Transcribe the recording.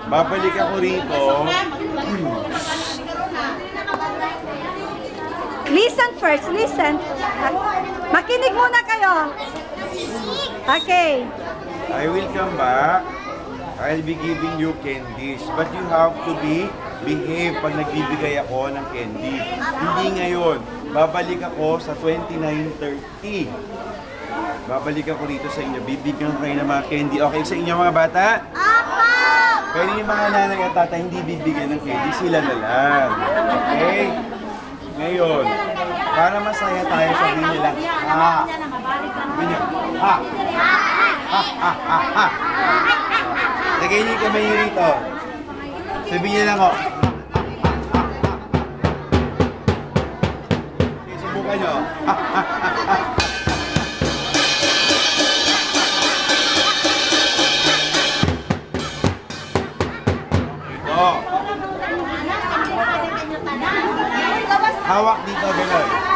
babalik ako rito. Listen first, listen. Makinig muna kayo. Okay. I will come back. I'll be giving you candies. But you have to behave pag nagbibigay ako ng candy. Hindi ngayon. Babalik ako sa 29:30. Babalik ako rito sa inyo. Bibigyan ko kayo ng mga candy. Okay sa inyo mga bata? Apo! Pero yung mga nanay at tatay hindi bibigyan ng candy. Sila na lang. Okay? Ngayon, para masaya tayo, sabihin nila, ha. Sabihin nyo, ha. Ha, ha, ha, ha. Lagay niyo yung kamay niyo rito. Sabihin niyo lang, oh. Okay, subukan nyo. Ha, ha, ha, ha. Ito. Hawak dito, gano'n.